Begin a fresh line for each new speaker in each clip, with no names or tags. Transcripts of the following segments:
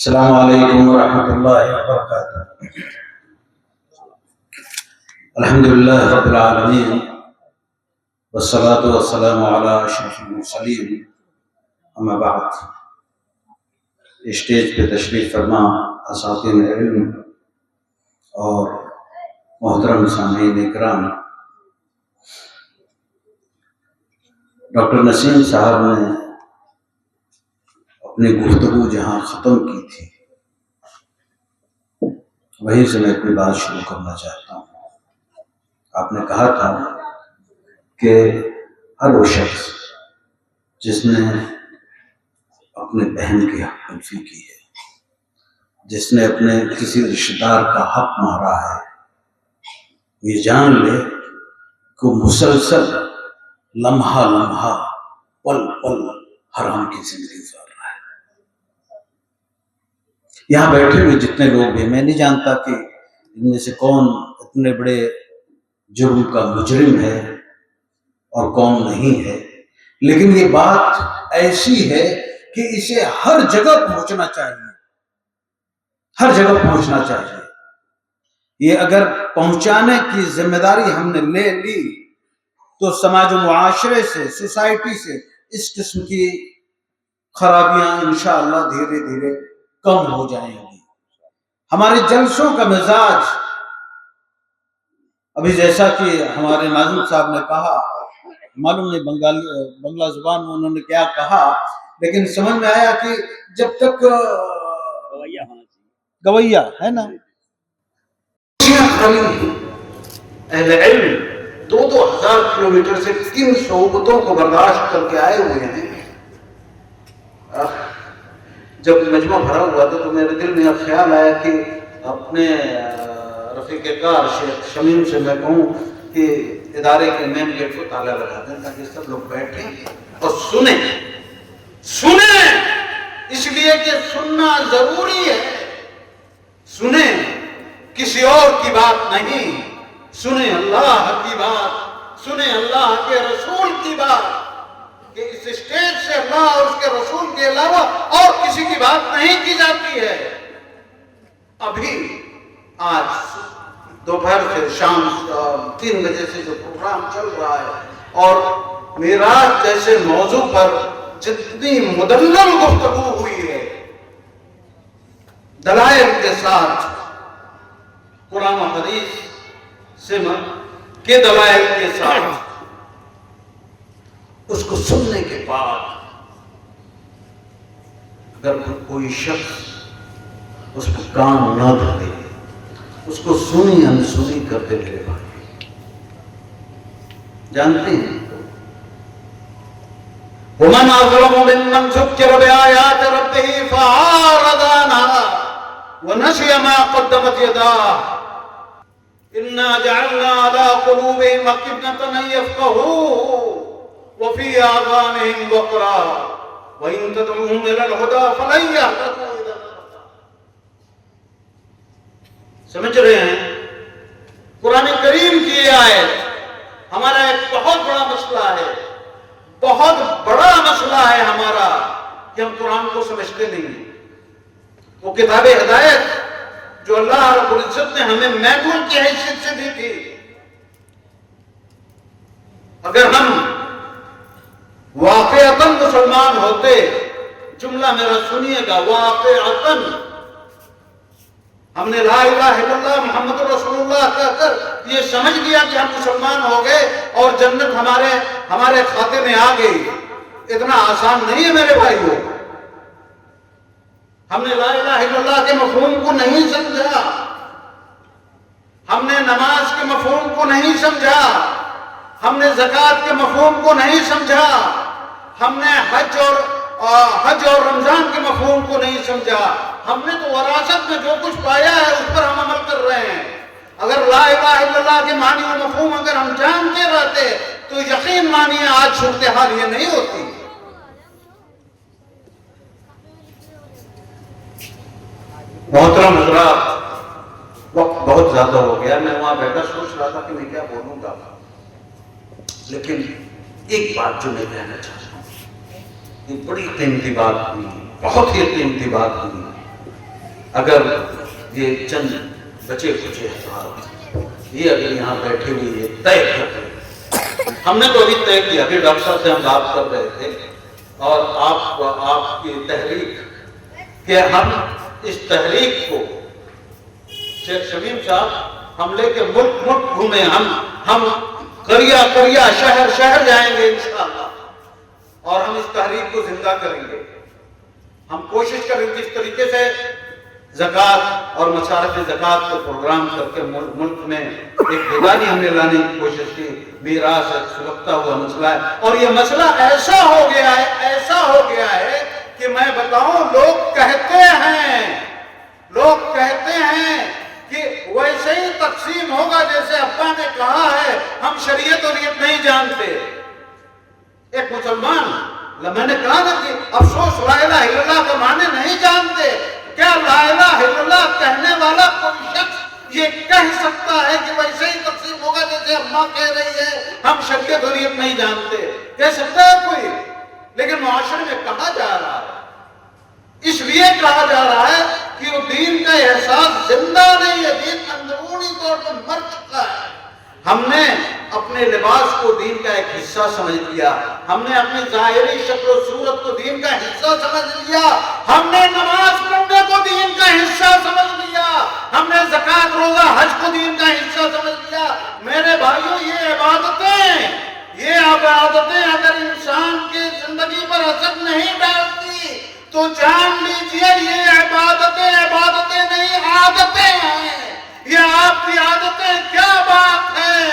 السلام علیکم ورحمۃ اللہ وبرکاتہ۔ الحمد للہ رب العالمین والصلاة والسلام علی اشرف المرسلین، اما بعد۔ اسٹیج پہ تشریف فرما اساتذہ علم اور محترم سامعین اکرام، ڈاکٹر نسیم صاحب نے اپنی گفتگو جہاں ختم کی تھی وہیں سے میں اپنی بات شروع کرنا چاہتا ہوں۔ آپ نے کہا تھا کہ ہر وہ شخص جس نے اپنے بہن کی حق تلفی کی ہے، جس نے اپنے کسی رشتہ دار کا حق مارا ہے، یہ جان لے کہ وہ مسلسل لمحہ لمحہ پل پل حرام کی زندگی گزار رہا ہے۔ یہاں بیٹھے ہوئے جتنے لوگ ہیں، میں نہیں جانتا کہ ان میں سے کون اتنے بڑے جرم کا مجرم ہے اور کون نہیں ہے، لیکن یہ بات ایسی ہے کہ اسے ہر جگہ پہنچنا چاہیے، ہر جگہ پہنچنا چاہیے۔ یہ اگر پہنچانے کی ذمہ داری ہم نے لے لی تو سماج و معاشرے سے، سوسائٹی سے اس قسم کی خرابیاں انشاءاللہ دھیرے دھیرے کم ہو جائیں گی۔ ہمارے جلسوں کا مزاج، ابھی جیسا کہ ہمارے ناظم صاحب نے کہا، معلوم نہیں بنگلہ زبان میں انہوں نے کیا کہا، لیکن سمجھ میں آیا کہ جب تک گویا ہے نا، اہل علم 2,000 کلومیٹر سے کن صحبتوں کو برداشت کر کے آئے ہوئے ہیں۔ جب مجمع بھرا ہوا تھا تو میرے دل میں خیال آیا کہ اپنے رفیق کار شیخ شمیم سے میں کہوں کہ ادارے کے مین گیٹ کو تالا لگا دیں تاکہ سب لوگ بیٹھیں اور سنیں، اس لیے کہ سننا ضروری ہے۔ سنیں، کسی اور کی بات نہیں، سنیں اللہ کی بات، سنیں اللہ کے رسول کی بات، کہ اس اسٹیج سے اللہ اور اس کے رسول کے علاوہ اور کسی کی بات نہیں کی جاتی ہے۔ ابھی آج دوپہر سے شام 3 بجے سے جو پروگرام چل رہا ہے اور معراج جیسے موضوع پر جتنی مدلل گفتگو ہوئی ہے، دلائل کے ساتھ، قرآن و حدیث سے کے دلائل کے ساتھ، اس کو سننے کے بعد اگر کوئی شخص اس کو کام نہ دھرے، اس کو سنی انسنی کرتے میرے بھائی، جانتے ہیں وَمَنْ أَظْلَمُ مِمَّنْ ذُكِّرَ بِآيَاتِ رَبِّهِ فَأَعْرَضَ عَنْهَا وَنَسِيَ مَا قَدَّمَتْ يَدَاهُ إِنَّا جَعَلْنَا عَلَىٰ قُلُوبِهِمْ أَكِنَّةً أَن يَفْقَهُوهُ وَفِي آذَانِهِمْ وَقْرًا وَإِن تَدْعُوهُمْ إِلَى الْهُدَىٰ فَلَن يَهْتَدُوا إِذًا أَبَدًا۔ سمجھ رہے ہیں؟ قرآن کریم کی یہ آیت ہمارا ایک بہت بڑا مسئلہ ہے، بہت بڑا مسئلہ ہے ہمارا کہ ہم قرآن کو سمجھتے نہیں ہیں۔ وہ کتاب ہدایت جو اللہ رب العزت نے ہمیں مینول کی حیثیت سے دی تھی، اگر ہم واقعتاً مسلمان ہوتے، جملہ میرا سنیے گا، واقعتاً ہم نے لا الہ الا اللہ محمد رسول اللہ کہہ کر یہ سمجھ لیا کہ ہم مسلمان ہو گئے اور جنت ہمارے کھاتے میں آ گئی، اتنا آسان نہیں ہے میرے بھائیو۔ ہم نے لا الہ الا اللہ کے مفہوم کو نہیں سمجھا، ہم نے نماز کے مفہوم کو نہیں سمجھا، ہم نے زکوٰۃ کے مفہوم کو نہیں سمجھا، ہم نے حج اور رمضان کے مفہوم کو نہیں سمجھا۔ ہم نے تو وراثت میں جو کچھ پایا ہے اس پر ہم عمل کر رہے ہیں۔ اگر لا الہ الا اللہ کے معنی و مفہوم اگر ہم جانتے رہتے تو یقین مانیے آج صورتحال یہ نہیں ہوتی۔ محترم حضرات، وقت بہت زیادہ ہو گیا، میں وہاں بیٹھا سوچ رہا تھا کہ میں کیا بولوں گا، لیکن ایک بات جو میں کہنا چاہتا ہوں، یہ بڑی قیمتی بات ہوئی، بہت ہی قیمتی بات ہوئی، اگر یہ چند بچے کچے حضرات یہ اگر یہاں بیٹھے ہوئے یہ طے کر رہے، ہم نے تو ابھی طے کیا کہ ڈاکٹر صاحب سے ہم بات کر رہے تھے اور آپ کی تحریک کہ ہم اس تحریک کو شیخ شمیم صاحب ہم لے کے ملک ملک گھومیں، ہم قریہ قریہ شہر شہر جائیں گے انشاءاللہ اور ہم اس تحریک کو زندہ کریں گے۔ ہم کوشش کریں کہ اس طریقے سے زکوٰۃ اور مصارف زکوٰۃ کو پروگرام کر کے ملک میں ایک بیداری ہم نے لانے کی کوشش کی۔ میراث ایک سلگتا ہوا مسئلہ ہے اور یہ مسئلہ ایسا ہو گیا ہے کہ میں بتاؤں لوگ کہتے ہیں کہ ویسے ہی تقسیم ہوگا جیسے ابا نے کہا ہے، ہم شریعت اور یہ نہیں جانتے۔ ایک مسلمان، میں نے کہا نا کہ افسوس لا الہ الا اللہ کا معنی نہیں جانتے۔ کیا لا الہ الا اللہ کہنے والا کوئی شخص یہ کہہ سکتا ہے کہ ویسے ہی تقسیم ہوگا جیسے اماں کہہ رہی ہے ہم شریعت اور یہ نہیں جانتے؟ کہہ سکتا ہے کوئی؟ لیکن معاشرے میں کہا جا رہا ہے، اس لیے کہا جا رہا ہے کہ وہ دین کا احساس زندہ نہیں ہے، دین اندرونی طور پر مر چکا ہے۔ ہم نے اپنے لباس کو دین کا ایک حصہ سمجھ لیا، ہم نے اپنی ظاہری شکل و صورت کو دین کا حصہ سمجھ لیا، ہم نے نماز پڑھنے کو دین کا حصہ سمجھ لیا، ہم نے زکوٰۃ روزہ حج کو دین کا حصہ سمجھ لیا۔ میرے بھائیوں، یہ عبادتیں اگر انسان کی زندگی پر اثر نہیں ڈالتی تو جان لیجئے یہ عبادتیں نہیں، عادتیں ہیں۔ یہ آپ کی عادتیں کیا بات ہے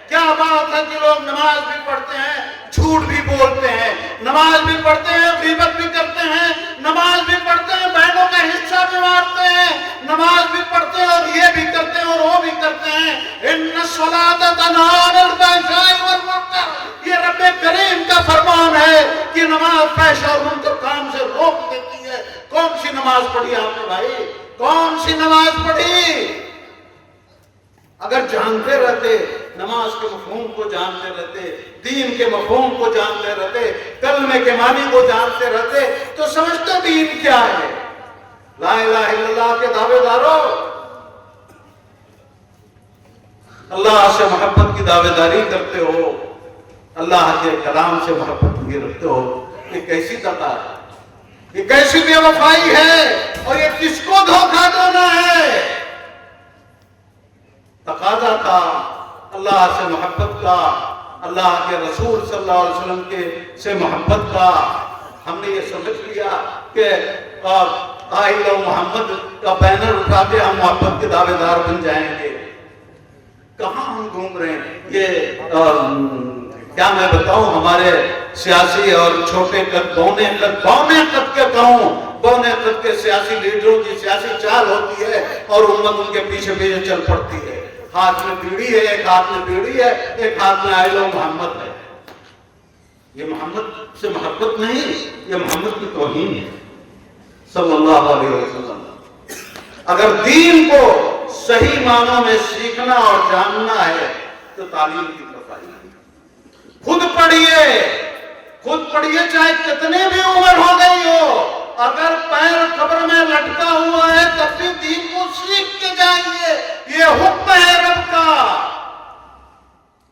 کہ لوگ نماز بھی پڑھتے ہیں، جھوٹ بھی بولتے ہیں، نماز بھی پڑھتے ہیں، غیبت بھی کرتے ہیں، نماز بھی پڑھتے ہیں، بہنوں کا حصہ بھی مارتے ہیں، نماز بھی پڑھتے ہیں اور یہ بھی کرتے ہیں اور وہ بھی کرتے ہیں۔ ان الصلاۃ تنہی عن الفحشاء والمنکر، یہ رب کریم کا فرمان ہے کہ نماز فحش اور منکر کام سے روک دیتی ہے۔ کون سی نماز پڑھی آپ نے بھائی؟ کون سی نماز پڑھی؟ اگر جانتے رہتے، نماز کے مفہوم کو جانتے رہتے، دین کے مفہوم کو جانتے رہتے، کلمے کے معنی کو جانتے رہتے تو سمجھتے دین کیا ہے۔ لا الہ الا اللہ کے دعوے داروں، اللہ سے محبت کی دعوے داری کرتے ہو، اللہ کے کلام سے محبت بھی رکھتے ہو، یہ کیسی طاقت ہے، یہ کیسی بے وفائی ہے اور یہ کس کو دھوکہ دینا ہے؟ تقاضا تھا اللہ سے محبت کا، اللہ کے رسول صلی اللہ علیہ وسلم سے محبت کا۔ ہم نے یہ سمجھ لیا کہ قائل و محمد کا بینر اٹھا کے ہم محبت کے دعوے دار بن جائیں گے۔ کہاں ہم گھوم رہے ہیں؟ یہ کیا میں بتاؤں، ہمارے سیاسی اور چھوٹے قد بونے قد کے سیاسی لیڈروں کی سیاسی چال ہوتی ہے اور امت ان کے پیچھے پیچھے چل پڑتی ہے۔ ہاتھ میں بیڑی ہے، ایک ہاتھ میں بیڑی ہے، ایک ہاتھ میں آئل و محمد ہے۔ یہ محمد سے محبت نہیں، یہ محمد کی توہین ہے صلی اللہ علیہ وسلم۔ اگر دین کو صحیح معنوں میں سیکھنا اور جاننا ہے تو تعلیم کی طرف آئیے۔ خود پڑھیے چاہے کتنی بھی عمر ہو گئی ہو، اگر پیر قبر میں لٹکا ہوا ہے تب بھی دین کو سیکھ کے جائیے، یہ حکم ہے رب کا۔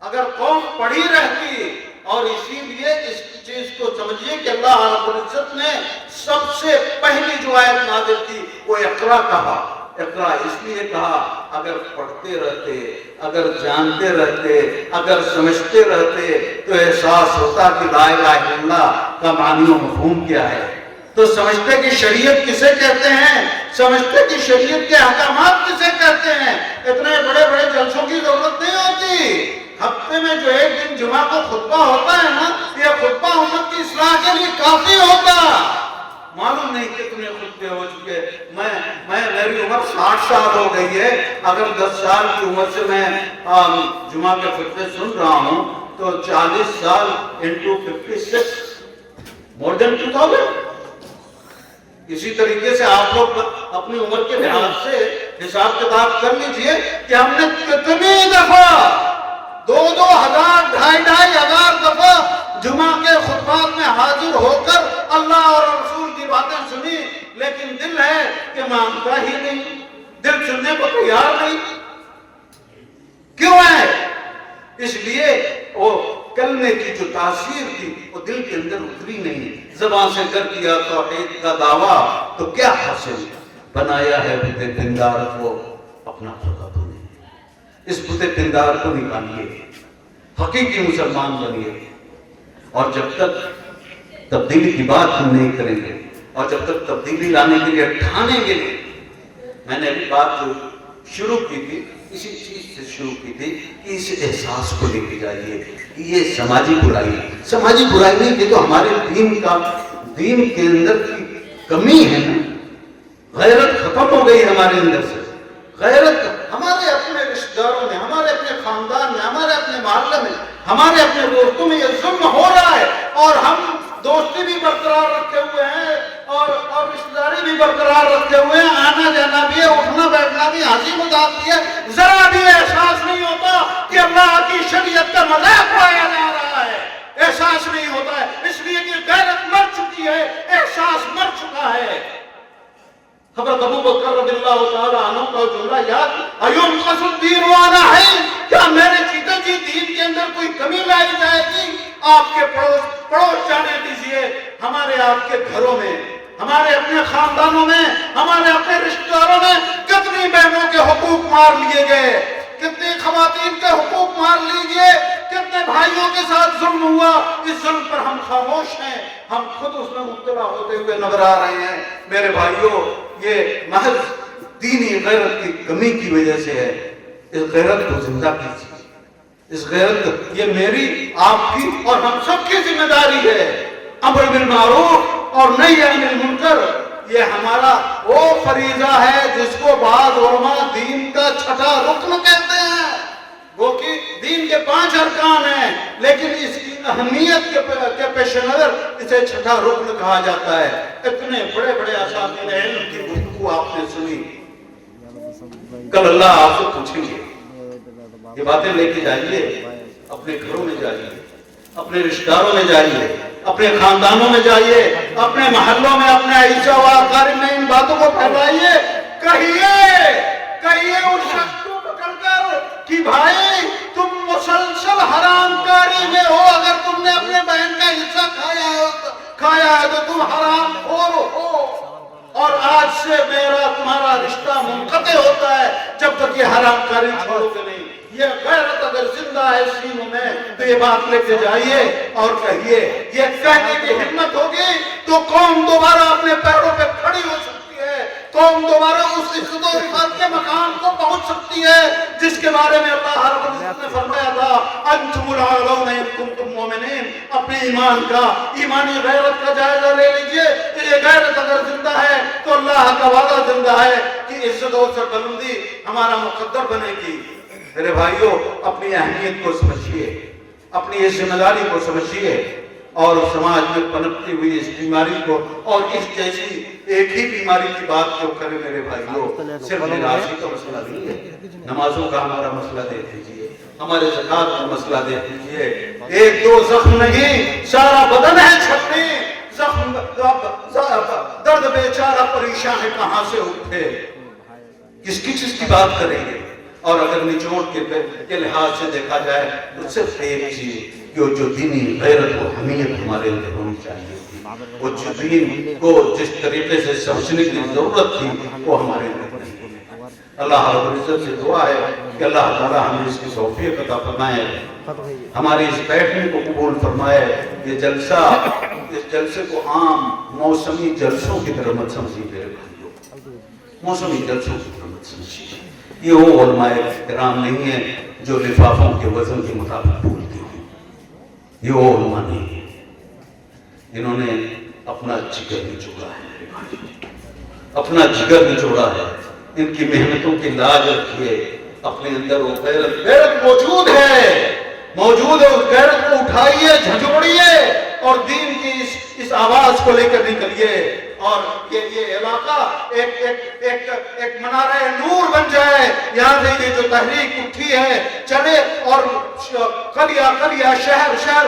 اگر قوم پڑھی رہتی، اور اسی لیے اس چیز کو سمجھیے کہ اللہ رب العزت نے سب سے پہلی جو آیت نازل کی وہ اقرا کہا۔ اقرا اس لیے کہا اگر پڑھتے رہتے، اگر جانتے رہتے، اگر سمجھتے رہتے تو احساس ہوتا کہ لا الہ الا اللہ کا معنی و مفہوم کیا ہے۔ تو سمجھتے کہ شریعت کسے کہتے ہیں، سمجھتے کہ شریعت کے احکامات کسے کہتے ہیں۔ اتنے بڑے بڑے جلسوں کی ضرورت نہیں ہوتی۔ ہفتے میں جو ایک دن جمعہ کو خطبہ ہوتا ہے نا، یہ خطبہ امت کی اصلاح کے لیے کافی ہوتا۔ معلوم نہیں کتنے خطبے ہو چکے، میری عمر 60 سال ہو گئی ہے، اگر 10 سال کی عمر سے میں جمعہ کے خطبے سن رہا ہوں تو 40 سال انٹو 56 more than 2000۔ اسی طریقے سے آپ لوگ اپنی عمر کے لحاظ سے حساب کتاب کر لیجئے کہ ہم نے کتنی دفعہ 2,000 2,500 دفعہ جمعہ کے خطبات میں حاضر ہو کر اللہ اور رسول کی باتیں سنی، لیکن دل ہے کہ مانتا ہی نہیں، دل سننے کو تیار نہیں. کیوں ہے؟ اس لیے وہ کلمے کی جو تاثیر تھی وہ دل کے اندر اتری نہیں. زبان سے کر دیا توحید کا دعویٰ تو کیا حاصل؟ بنایا ہے بت پندار کو اپنا خدا تو نہیں. اس بت پندار کو نکالیے، حقیقی مسلمان بنیے. اور جب تک تبدیلی کی بات ہم نہیں کریں گے اور جب تک تبدیلی لانے کے لیے ٹھانیں گے نہیں. میں نے ابھی بات جو شروع کی تھی اسی چیز سے شروع کی تھی کہ اس احساس کو لے کے جائیے کہ یہ سماجی برائی نہیں، کہ تو ہمارے دین کے اندر کی کمی ہے نا. غیرت ختم ہو گئی ہمارے اندر سے. غیرت ہمارے اپنے رشتہ داروں میں، ہمارے اپنے خاندان میں، ہمارے اپنے محلے میں، ہمارے اپنے دوستوں میں یہ ظلم ہو رہا ہے، اور ہم دوستی بھی برقرار رکھے ہوئے ہیں اور رشتہ داری بھی برقرار رکھے ہوئے ہیں. آنا جانا بھی ہے، اٹھنا بیٹھنا بھی، ہنسی مذاق بھی ہے. ذرا بھی احساس نہیں ہوتا کہ اللہ کی شریعت کا مذاق اڑایا جا رہا ہے. احساس نہیں ہوتا ہے، اس لیے کہ غیرت مر چکی ہے، احساس مر چکا ہے. حضرت ابو بکر رضی اللہ تعالی عنہ کا جملہ یاد، ایونقص الدین وانا ہے، کیا میرے چیتے جی دین کے اندر کوئی کمی لائی جائے گی؟ آپ کے پڑوس جانے دیجئے. ہمارے آپ کے گھروں میں، ہمارے اپنے خاندانوں میں، ہمارے اپنے رشتہ داروں میں کتنی بہنوں کے حقوق مار لیے گئے، کتنی خواتین کے حقوق مار لیے، کتنے بھائیوں کے ساتھ ظلم ہوا. اس ظلم پر ہم خاموش ہیں، ہم خود اس میں مبتلا ہوتے ہوئے نظر آ رہے ہیں. میرے بھائیوں، یہ محض دینی غیرت کی کمی کی وجہ سے ہے. اس غیرت کو زندہ کیجیے. اس غیرت، یہ میری، آپ کی اور ہم سب کی ذمہ داری ہے. امر بالمعروف اور نہی عن المنکر یہ ہمارا وہ فریضہ ہے جس کو بعض علماء دین کا چھٹا رکن کہتے ہیں. وہ کہ دین کے 5 ارکان ہیں، لیکن اس کی اہمیت کے پیش نظر اسے چھٹا رکن کہا جاتا ہے. اتنے بڑے بڑے اساتذہ علم کی گفتگو آپ نے سنی. کل اللہ آپ سے پوچھیں گے. یہ باتیں لے کے جائیے، اپنے گھروں میں جائیے، اپنے رشتہ داروں میں جائیے، اپنے خاندانوں میں جائیے، اپنے محلوں میں، اپنے عیشہ و اقارب میں ان باتوں کو پھیلائیے. کہیے ان شخص کو پکڑ کر کہ بھائی تم مسلسل حرام کاری میں ہو. اگر تم نے اپنے بہن کا حصہ کھایا ہے تو تم حرام خور ہو، اور آج سے میرا تمہارا رشتہ منقطع ہوتا ہے جب تک یہ حرام کاری چھوڑو گے نہیں. یہ غیرت اگر زندہ ہے سینوں میں تو یہ بات لے کے جائیے اور کہیے. یہ کہنے کی ہمت ہوگی تو قوم دوبارہ اپنے پیروں پہ کھڑی ہو سکتی ہے. قوم دوبارہ اس عزت و عفت کے مقام کو پہنچ سکتی ہے جس کے بارے میں اللہ رب العزت نے فرمایا تھا انتم الاعلون ان کنتم مؤمنین. اپنے ایمان کا، ایمانی غیرت کا جائزہ لے لیجئے کہ یہ غیرت اگر زندہ ہے تو اللہ کا وعدہ زندہ ہے کہ عزت و سربلندی ہمارا مقدر بنے گی. میرے بھائیوں، اپنی اہمیت کو سمجھیے، اپنی اس ذمہ داری کو سمجھیے اور سماج میں پنپتی ہوئی اس بیماری کو، اور اس جیسی ایک ہی بیماری کی بات جو کرے میرے بھائیوں، صرف نمازی کا مسئلہ نہیں ہے. نمازوں کا ہمارا مسئلہ دیکھ لیجیے، ہمارے زکوٰۃ کا مسئلہ دیکھ لیجیے. 1-2 زخم نہیں، سارا بدن ہے چھٹنی. زخم درد بیچارہ پریشان ہے کہاں سے اٹھے، کس کی چیز کی بات کریں گے. اور اگر نچوڑ کے لحاظ سے دیکھا جائے تو صرف ایک چیز کہ جو دینی غیرت و حمیت ہمارے اندر ہونی چاہیے تھی، وہ جو دین کو جس طریقے سے سمجھنے کی ضرورت تھی وہ ہمارے اندر نہیں. اللہ رب العزت سے دعا ہے کہ اللہ تعالیٰ ہمیں اس کی توفیق عطا فرمائے، ہماری اس بیٹھنے کو قبول فرمائے. یہ جلسہ، اس جلسے کو عام موسمی جلسوں کی طرح مت سمجھیے میرے بھائیوں، موسمی جلسوں کی طرح مت سمجھیے. یہ وہ علماء کرام نہیں ہیں جو لفافوں کے وزن کے مطابق بولتے ہیں. یہ وہ علماء نہیں ہیں، انہوں نے اپنا جگر نچوڑا ہے، اپنا جگر نچوڑا ہے. ان کی محنتوں کی لاج رکھیے. اپنے اندر وہ غیرت موجود ہے، اس غیرت کو اٹھائیے، جھنجھوڑیے اور دین کی اس آواز کو لے کر نکلیے. اور یہ علاقہ ایک منارہ نور بن جائے. یہاں سے یہ جو تحریک اٹھی ہے چلے اور قریہ قریہ، شہر شہر،